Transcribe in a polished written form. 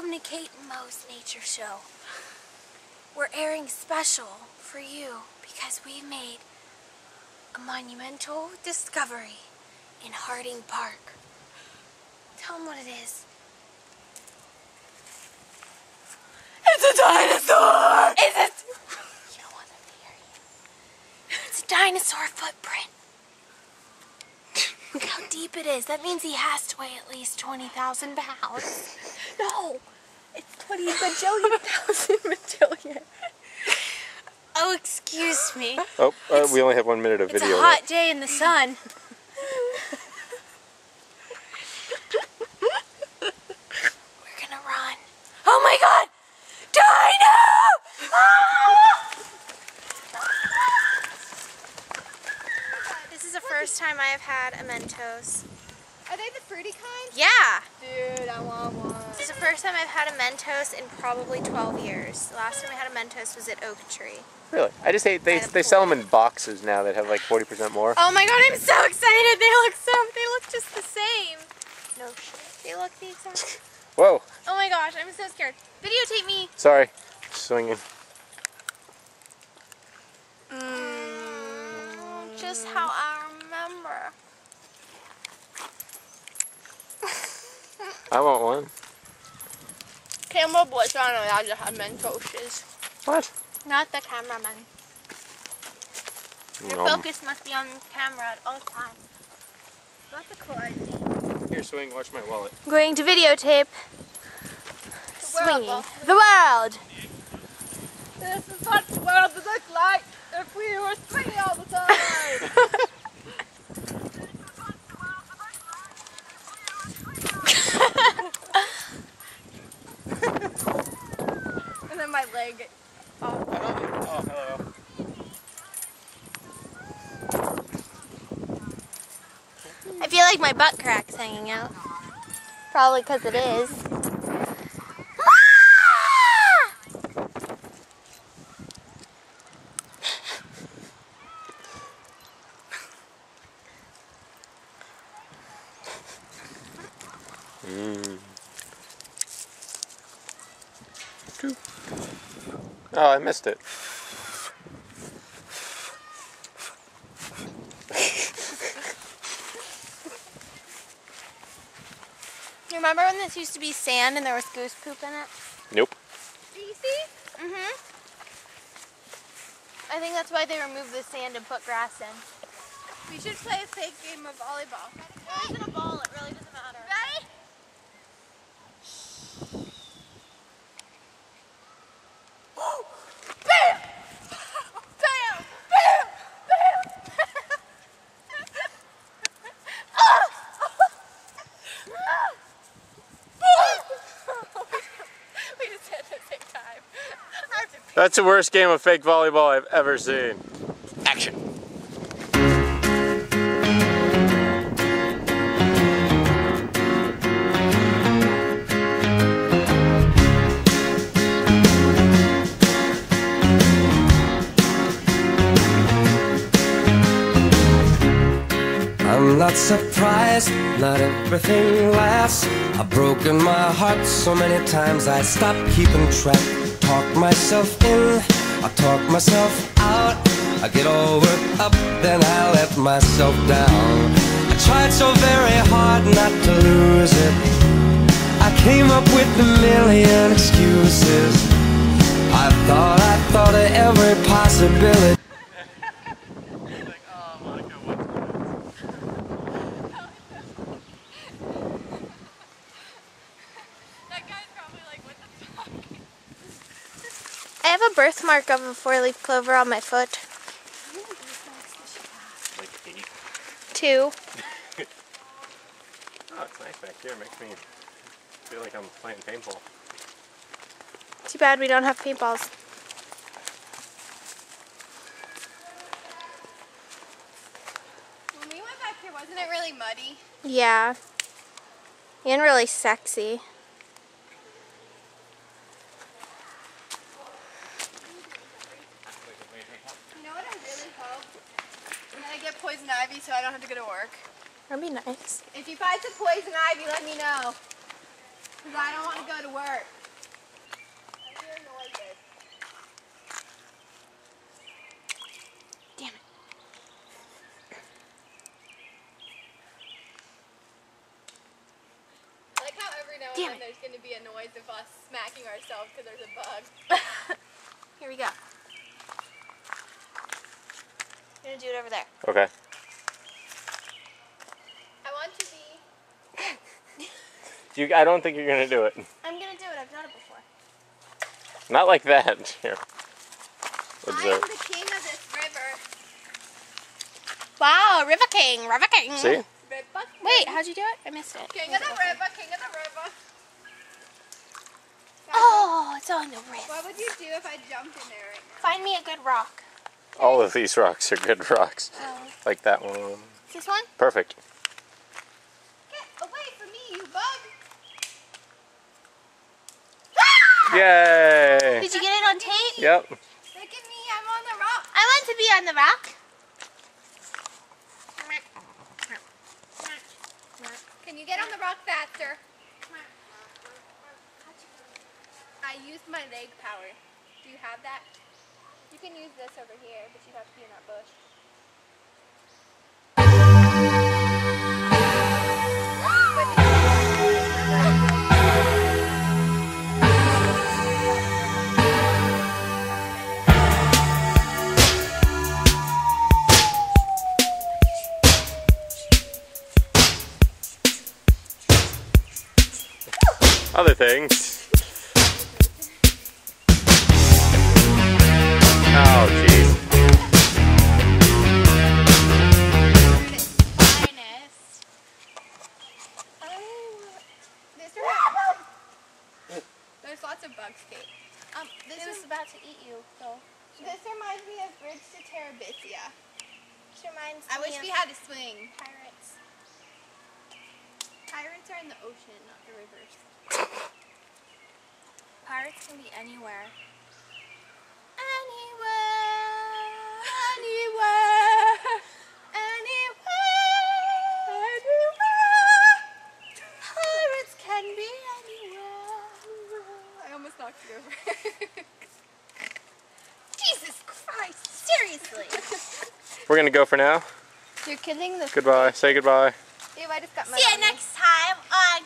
Welcome to Kate and Mo's Nature Show. We're airing special for you because we made a monumental discovery in Harding Park. Tell them what it is. It's a dinosaur! Is it? You don't want them to hear you. It's a dinosaur footprint. Look how deep it is. That means he has to weigh at least 20,000 pounds. No, it's 20 bajillion bajillion. Oh, excuse me. Oh, we only have 1 minute of video. It's a hot day in the sun. We're gonna run. Oh my God! Dino! Ah! This is the first time I have had a Mentos. Are they the fruity kind? Yeah. Dude, I want one. This is the first time I've had a Mentos in probably 12 years. The last time I had a Mentos was at Oak Tree. Really? I just hate they sell them in boxes now that have like 40% more. Oh my God, I'm so excited. They look just the same. No shit. They look the exact. Whoa. Oh my gosh, I'm so scared. Videotape me. Sorry. Swinging. Just how I remember. I want one. Camera boys aren't allowed to have Mentos. What? Not the cameraman. Your focus must be on the camera at all times. That's a cool idea. Here, swing. Watch my wallet. I'm going to videotape. Swinging. The world. This is what the world would look like if we were swinging all the time. And then my leg. Oh, hello. I feel like my butt crack's hanging out. Probably because it is. Oh, I missed it. You remember when this used to be sand and there was goose poop in it? Nope. Feces? Mm-hmm. I think that's why they removed the sand and put grass in. We should play a fake game of volleyball. There isn't a ball, it really doesn't matter. Ready? Bam! Bam! Bam! Bam! We just hit at the same time. That's the worst game of fake volleyball I've ever seen. Action. I'm not surprised, not everything lasts. I've broken my heart so many times I stopped keeping track. Talk myself in, I talk myself out. I get all worked up, then I let myself down. I tried so very hard not to lose it. I came up with a million excuses. I thought of every possibility. I have a birthmark of a 4-leaf clover on my foot. Like 8. 2. Oh, it's nice back here. It makes me feel like I'm playing paintball. Too bad we don't have paintballs. When we went back here, wasn't it really muddy? Yeah. And really sexy. You know what I really hope? That I get poison ivy so I don't have to go to work. That'd be nice. If you find some poison ivy, let me know. Because I don't want to go to work. I'm hearing noises. Damn it. I like how every now and then there's going to be a noise of us smacking ourselves because there's a bug. Here we go. I'm gonna do it over there. Okay. I want to be... I don't think you're gonna do it. I'm gonna do it. I've done it before. Not like that. Here. I am the king of this river. Wow, River King, River King. See? River Wait, how'd you do it? I missed it. King of the river, king of the river. Oh, it's on the wrist. What would you do if I jumped in there right now? Find me a good rock. All of these rocks are good rocks. Oh. Like that one. Is this one? Perfect. Get away from me, you bug! Yay! Did you get it on tape? Yep. Look at me, I'm on the rock. I want to be on the rock. Can you get on the rock faster? I used my leg power. Do you have that? You can use this over here, but you have to be in that bush. Other things. Oh, jeez. There's lots of bugs, Kate. This was about to eat you, so. This reminds me of Bridge to Terabithia. This reminds I wish me we of had a swing. pirates. Pirates are in the ocean, not the rivers. Pirates can be anywhere. Anywhere, anywhere. Pirates can be anywhere. I almost knocked you over. Jesus Christ, seriously. We're gonna go for now. You're kidding this. Goodbye. Say goodbye. Dude, I just got my See you next time on